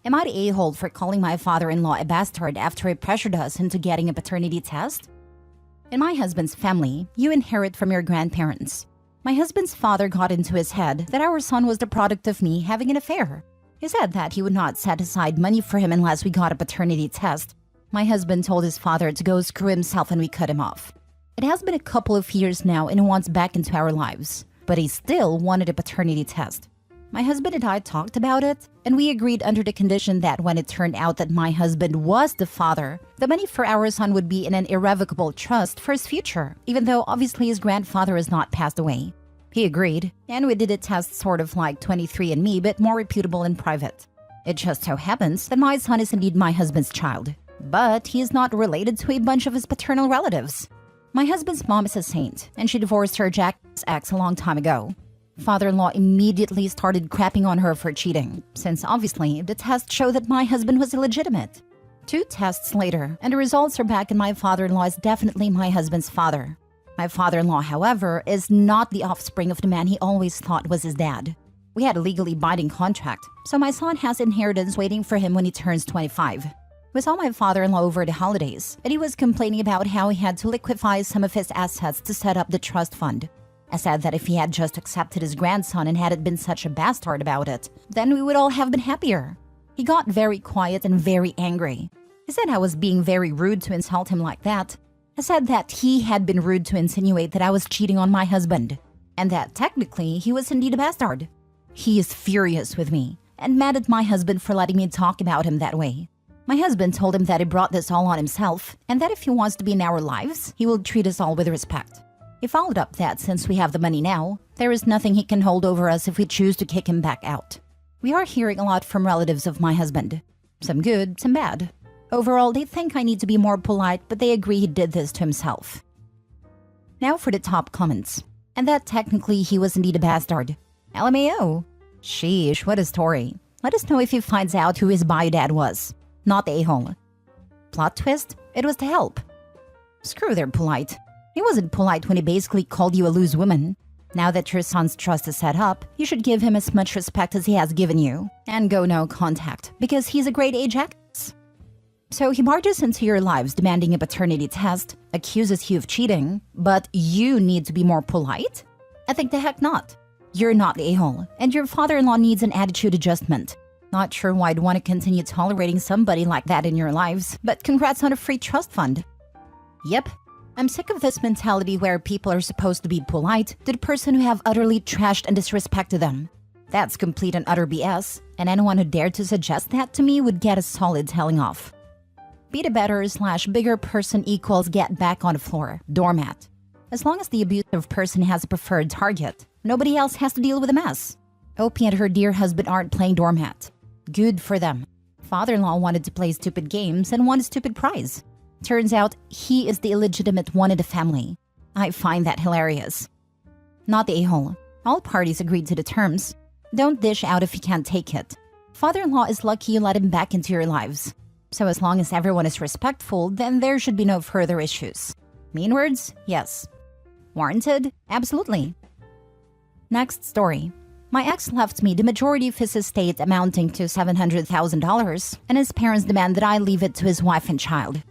Am I the a-hole for calling my father-in-law a bastard after he pressured us into getting a paternity test? In my husband's family, you inherit from your grandparents. My husband's father got into his head that our son was the product of me having an affair. He said that he would not set aside money for him unless we got a paternity test. My husband told his father to go screw himself and we cut him off. It has been a couple of years now and he wants back into our lives, but he still wanted a paternity test. My husband and I talked about it, and we agreed under the condition that when it turned out that my husband was the father, the money for our son would be in an irrevocable trust for his future, even though obviously his grandfather has not passed away. He agreed, and we did a test sort of like 23andMe, but more reputable and private. It just so happens that my son is indeed my husband's child, but he is not related to a bunch of his paternal relatives. My husband's mom is a saint, and she divorced her jackass ex a long time ago. Father-in-law immediately started crapping on her for cheating, since obviously the tests show that my husband was illegitimate. 2 tests later, and the results are back, and my father-in-law is definitely my husband's father. My father-in-law, however, is not the offspring of the man he always thought was his dad. We had a legally binding contract, so my son has inheritance waiting for him when he turns 25. We saw my father-in-law over the holidays, and he was complaining about how he had to liquefy some of his assets to set up the trust fund. I said that if he had just accepted his grandson and hadn't been such a bastard about it, then we would all have been happier. He got very quiet and very angry. He said I was being very rude to insult him like that. I said that he had been rude to insinuate that I was cheating on my husband, and that technically he was indeed a bastard. He is furious with me and mad at my husband for letting me talk about him that way. My husband told him that he brought this all on himself and that if he wants to be in our lives, he will treat us all with respect. He followed up that since we have the money now, there is nothing he can hold over us if we choose to kick him back out. We are hearing a lot from relatives of my husband. Some good, some bad. Overall, they think I need to be more polite, but they agree he did this to himself. Now for the top comments. And that technically he was indeed a bastard. LMAO. Sheesh, what a story. Let us know if he finds out who his bio dad was. Not the a-hole. Plot twist, it was to help. Screw their polite. He wasn't polite when he basically called you a loose woman. Now that your son's trust is set up, you should give him as much respect as he has given you. And go no contact, because he's a great Ajax. So he barges into your lives demanding a paternity test, accuses you of cheating, but you need to be more polite? I think the heck not. You're not the a-hole, and your father-in-law needs an attitude adjustment. Not sure why I'd want to continue tolerating somebody like that in your lives, but congrats on a free trust fund. Yep. I'm sick of this mentality where people are supposed to be polite to the person who have utterly trashed and disrespected them. That's complete and utter BS, and anyone who dared to suggest that to me would get a solid telling off. Be the better/bigger person equals get back on the floor, doormat. As long as the abusive person has a preferred target, nobody else has to deal with the mess. Opie and her dear husband aren't playing doormat. Good for them. Father-in-law wanted to play stupid games and won a stupid prize. Turns out he is the illegitimate one in the family. I find that hilarious. Not the a-hole. All parties agreed to the terms. Don't dish out if you can't take it. Father-in-law is lucky you let him back into your lives. So as long as everyone is respectful, then there should be no further issues. Mean words? Yes. Warranted? Absolutely. Next story. My ex left me the majority of his estate amounting to $700,000, and his parents demand that I leave it to his wife and child.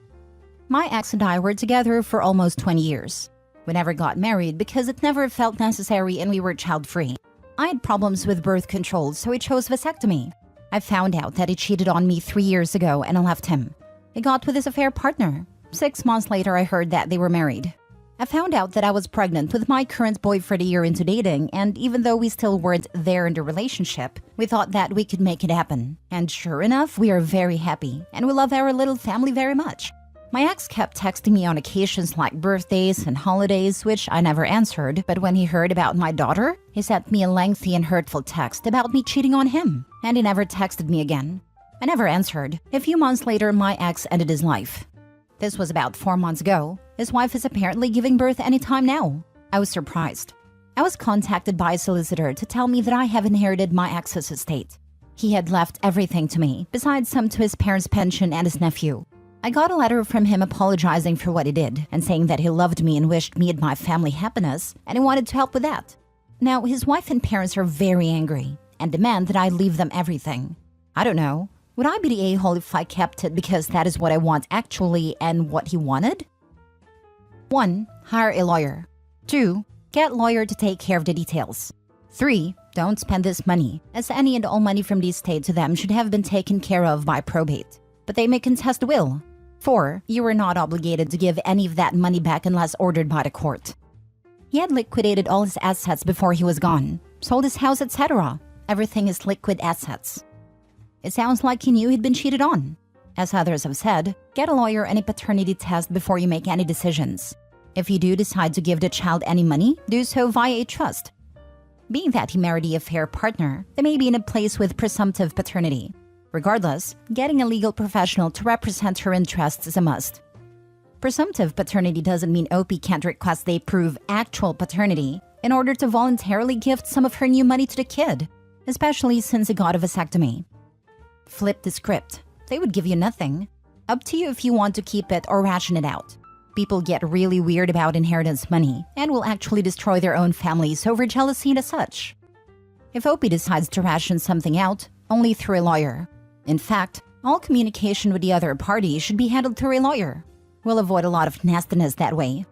My ex and I were together for almost 20 years. We never got married because it never felt necessary and we were child-free. I had problems with birth control, so he chose vasectomy. I found out that he cheated on me 3 years ago and I left him. He got with his affair partner. 6 months later, I heard that they were married. I found out that I was pregnant with my current boyfriend a year into dating, and even though we still weren't there in the relationship, we thought that we could make it happen. And sure enough, we are very happy, and we love our little family very much. My ex kept texting me on occasions like birthdays and holidays, which I never answered, but when he heard about my daughter, he sent me a lengthy and hurtful text about me cheating on him, and he never texted me again. I never answered. A few months later, my ex ended his life. This was about 4 months ago. His wife is apparently giving birth anytime now. I was surprised. I was contacted by a solicitor to tell me that I have inherited my ex's estate. He had left everything to me, besides some to his parents' pension and his nephew. I got a letter from him apologizing for what he did and saying that he loved me and wished me and my family happiness, and he wanted to help with that. Now, his wife and parents are very angry and demand that I leave them everything. I don't know. Would I be the a-hole if I kept it because that is what I want actually and what he wanted? 1. Hire a lawyer. 2. Get lawyer to take care of the details. 3. Don't spend this money, as any and all money from the estate to them should have been taken care of by probate. But they may contest the will. 4. You were not obligated to give any of that money back unless ordered by the court. He had liquidated all his assets before he was gone, sold his house, etc. Everything is liquid assets. It sounds like he knew he'd been cheated on. As others have said, get a lawyer and a paternity test before you make any decisions. If you do decide to give the child any money, do so via a trust. Being that he married a affair partner, they may be in a place with presumptive paternity. Regardless, getting a legal professional to represent her interests is a must. Presumptive paternity doesn't mean OP can't request they prove actual paternity in order to voluntarily gift some of her new money to the kid, especially since he got a vasectomy. Flip the script. They would give you nothing. Up to you if you want to keep it or ration it out. People get really weird about inheritance money and will actually destroy their own families over jealousy and such. If OP decides to ration something out, only through a lawyer. In fact, all communication with the other party should be handled through a lawyer. We'll avoid a lot of nastiness that way.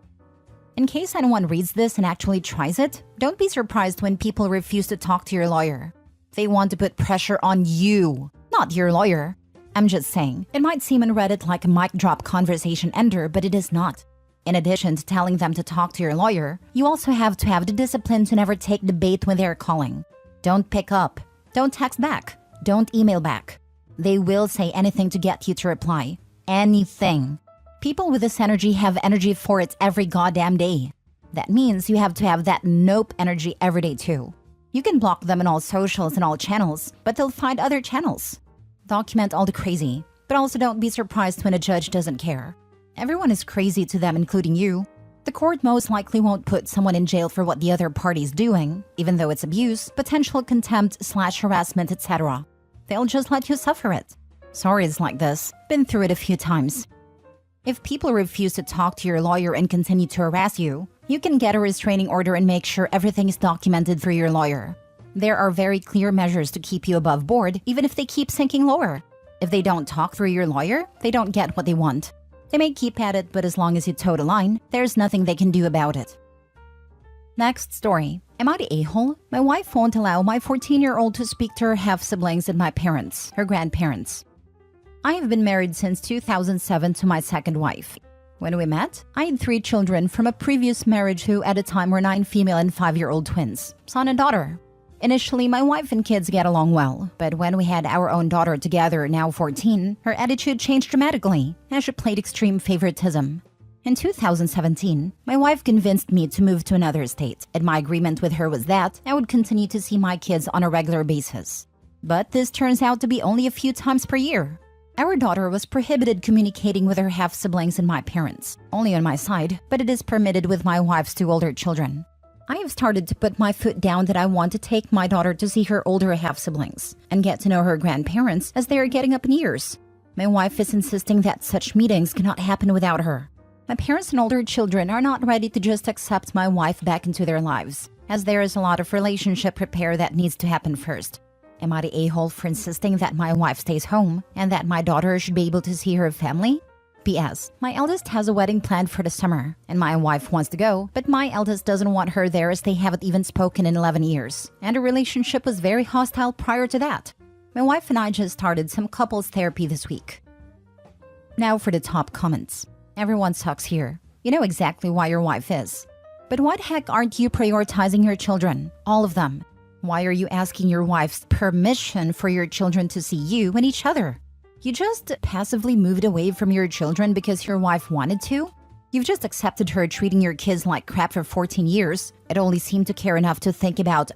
In case anyone reads this and actually tries it, don't be surprised when people refuse to talk to your lawyer. They want to put pressure on you, not your lawyer. I'm just saying, it might seem on Reddit like a mic drop conversation ender, but it is not. In addition to telling them to talk to your lawyer, you also have to have the discipline to never take the bait when they're calling. Don't pick up. Don't text back. Don't email back. They will say anything to get you to reply. Anything. People with this energy have energy for it every goddamn day. That means you have to have that nope energy every day too. You can block them on all socials and all channels, but they'll find other channels. Document all the crazy, but also don't be surprised when a judge doesn't care. Everyone is crazy to them, including you. The court most likely won't put someone in jail for what the other party's doing, even though it's abuse, potential contempt/harassment, etc. They'll just let you suffer it. Sorry it's like this. Been through it a few times. If people refuse to talk to your lawyer and continue to harass you, you can get a restraining order and make sure everything is documented through your lawyer. There are very clear measures to keep you above board, even if they keep sinking lower. If they don't talk through your lawyer, they don't get what they want. They may keep at it, but as long as you toe the line, there's nothing they can do about it. Next story. Am I the a-hole? My wife won't allow my 14-year-old to speak to her half-siblings and my parents, her grandparents. I have been married since 2007 to my second wife. When we met, I had 3 children from a previous marriage who at the time were 9 female and 5-year-old twins, son and daughter. Initially, my wife and kids get along well, but when we had our own daughter together, now 14, her attitude changed dramatically, as she played extreme favoritism. In 2017, my wife convinced me to move to another state, and my agreement with her was that I would continue to see my kids on a regular basis. But this turns out to be only a few times per year. Our daughter was prohibited communicating with her half-siblings and my parents, only on my side, but it is permitted with my wife's 2 older children. I have started to put my foot down that I want to take my daughter to see her older half-siblings and get to know her grandparents as they are getting up in years. My wife is insisting that such meetings cannot happen without her. My parents and older children are not ready to just accept my wife back into their lives, as there is a lot of relationship repair that needs to happen first. Am I the a-hole for insisting that my wife stays home and that my daughter should be able to see her family? P.S. My eldest has a wedding planned for the summer, and my wife wants to go, but my eldest doesn't want her there as they haven't even spoken in 11 years, and the relationship was very hostile prior to that. My wife and I just started some couples therapy this week. Now for the top comments. Everyone sucks here. You know exactly why your wife is. But why the heck aren't you prioritizing your children? All of them. Why are you asking your wife's permission for your children to see you and each other? You just passively moved away from your children because your wife wanted to? You've just accepted her treating your kids like crap for 14 years. It only seemed to care enough to think about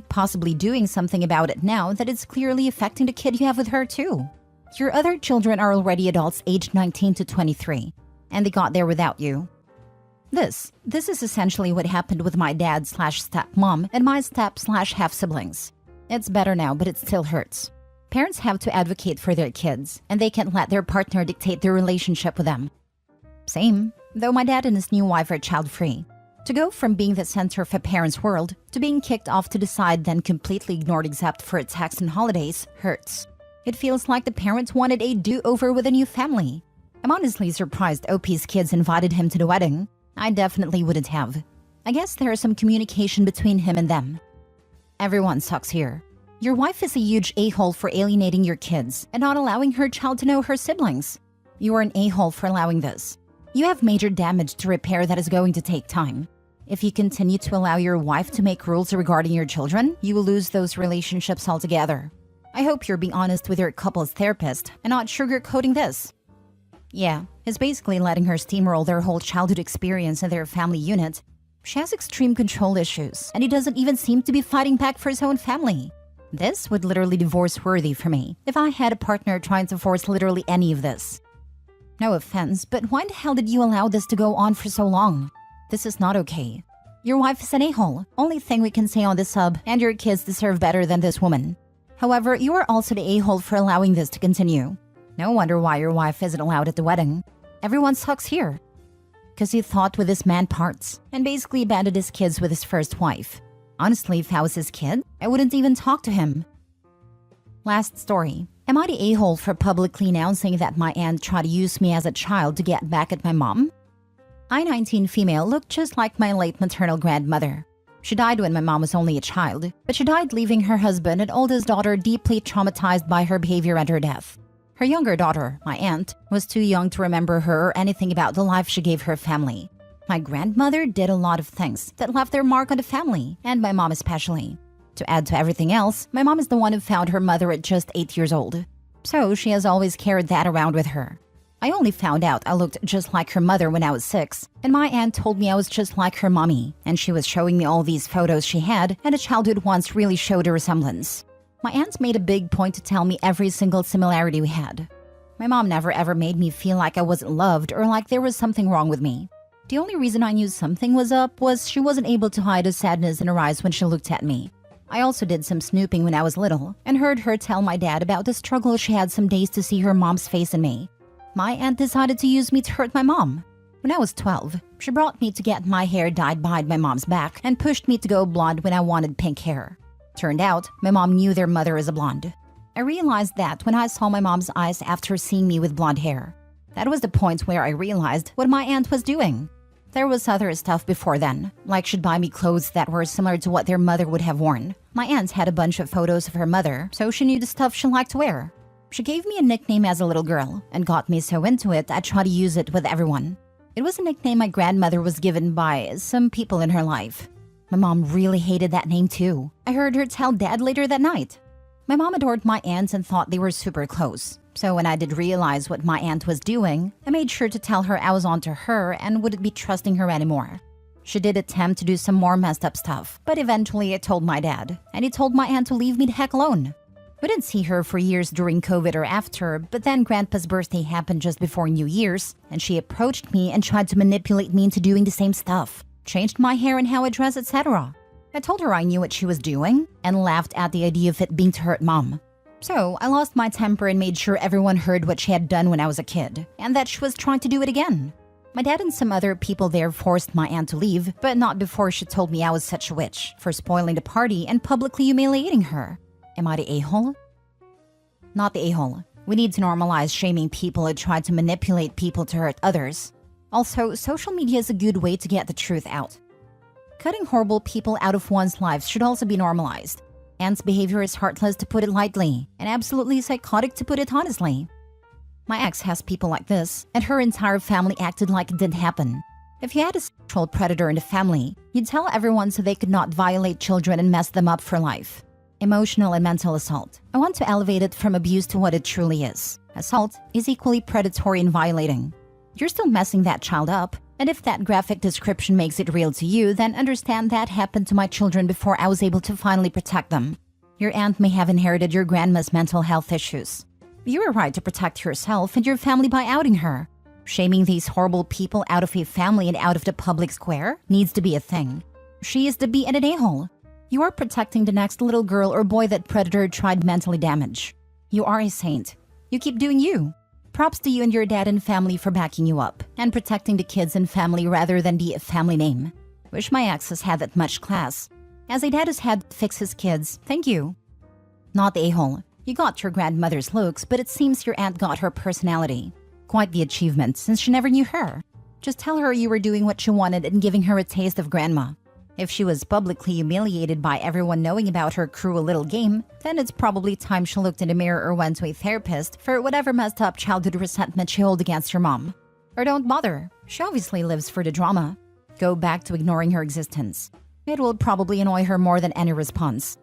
possibly doing something about it now that it's clearly affecting the kid you have with her too. Your other children are already adults aged 19 to 23, and they got there without you. This is essentially what happened with my dad/stepmom and my step/half-siblings. It's better now, but it still hurts. Parents have to advocate for their kids, and they can't let their partner dictate their relationship with them. Same, though my dad and his new wife are child-free. To go from being the center of a parent's world to being kicked off to the side then completely ignored except for texts and holidays hurts. It feels like the parents wanted a do-over with a new family. I'm honestly surprised OP's kids invited him to the wedding. I definitely wouldn't have. I guess there is some communication between him and them. Everyone sucks here. Your wife is a huge a-hole for alienating your kids and not allowing her child to know her siblings. You are an a-hole for allowing this. You have major damage to repair that is going to take time. If you continue to allow your wife to make rules regarding your children, you will lose those relationships altogether. I hope you're being honest with your couple's therapist and not sugarcoating this. Yeah, he's basically letting her steamroll their whole childhood experience in their family unit. She has extreme control issues, and he doesn't even seem to be fighting back for his own family. This would literally divorce-worthy for me if I had a partner trying to force literally any of this. No offense, but why the hell did you allow this to go on for so long? This is not okay. Your wife is an a-hole. Only thing we can say on this sub, and your kids deserve better than this woman. However, you are also the a-hole for allowing this to continue. No wonder why your wife isn't allowed at the wedding. Everyone sucks here. Because he thought with his man parts and basically abandoned his kids with his first wife. Honestly, if I was his kid, I wouldn't even talk to him. Last story. Am I the a-hole for publicly announcing that my aunt tried to use me as a child to get back at my mom? I-19 female looked just like my late maternal grandmother. She died when my mom was only a child, but she died leaving her husband and oldest daughter deeply traumatized by her behavior and her death. Her younger daughter, my aunt, was too young to remember her or anything about the life she gave her family. My grandmother did a lot of things that left their mark on the family, and my mom especially. To add to everything else, my mom is the one who found her mother at just 8 years old. So she has always carried that around with her. I only found out I looked just like her mother when I was 6, and my aunt told me I was just like her mommy, and she was showing me all these photos she had, and a childhood once really showed a resemblance. My aunt made a big point to tell me every single similarity we had. My mom never ever made me feel like I wasn't loved or like there was something wrong with me. The only reason I knew something was up was she wasn't able to hide the sadness in her eyes when she looked at me. I also did some snooping when I was little and heard her tell my dad about the struggle she had some days to see her mom's face in me. My aunt decided to use me to hurt my mom. When I was 12, she brought me to get my hair dyed behind my mom's back and pushed me to go blonde when I wanted pink hair. Turned out, my mom knew their mother is a blonde. I realized that when I saw my mom's eyes after seeing me with blonde hair. That was the point where I realized what my aunt was doing. There was other stuff before then, like she'd buy me clothes that were similar to what their mother would have worn. My aunt had a bunch of photos of her mother, so she knew the stuff she liked to wear. She gave me a nickname as a little girl and got me so into it I tried to use it with everyone. It was a nickname my grandmother was given by some people in her life. My mom really hated that name too. I heard her tell Dad later that night. My mom adored my aunts and thought they were super close. So when I did realize what my aunt was doing, I made sure to tell her I was onto her and wouldn't be trusting her anymore. She did attempt to do some more messed up stuff, but eventually I told my dad, and he told my aunt to leave me the heck alone. We didn't see her for years during COVID or after, but then Grandpa's birthday happened just before New Year's, and she approached me and tried to manipulate me into doing the same stuff. Changed my hair and how I dress, etc. I told her I knew what she was doing and laughed at the idea of it being to hurt Mom. So I lost my temper and made sure everyone heard what she had done when I was a kid, and that she was trying to do it again. My dad and some other people there forced my aunt to leave, but not before she told me I was such a witch for spoiling the party and publicly humiliating her. Am I the a-hole? Not the a-hole. We need to normalize shaming people who try to manipulate people to hurt others. Also, social media is a good way to get the truth out. Cutting horrible people out of one's lives should also be normalized. Aunt's behavior is heartless to put it lightly, and absolutely psychotic to put it honestly. My ex has people like this, and her entire family acted like it didn't happen. If you had a sexual predator in the family, you'd tell everyone so they could not violate children and mess them up for life. Emotional and mental assault. I want to elevate it from abuse to what it truly is. Assault is equally predatory and violating. You're still messing that child up, and if that graphic description makes it real to you, then understand that happened to my children before I was able to finally protect them. Your aunt may have inherited your grandma's mental health issues. You are right to protect yourself and your family by outing her. Shaming these horrible people out of a family and out of the public square needs to be a thing. She is to be an a-hole. You are protecting the next little girl or boy that predator tried mentally damage. You are a saint. You keep doing you. Props to you and your dad and family for backing you up and protecting the kids and family rather than the family name. Wish my exes had that much class. As a dad has had to fix his kids, thank you. Not the a-hole. You got your grandmother's looks, but it seems your aunt got her personality. Quite the achievement, since she never knew her. Just tell her you were doing what she wanted and giving her a taste of grandma. If she was publicly humiliated by everyone knowing about her cruel little game, then it's probably time she looked in the mirror or went to a therapist for whatever messed up childhood resentment she held against your mom. Or don't bother. She obviously lives for the drama. Go back to ignoring her existence. It will probably annoy her more than any response.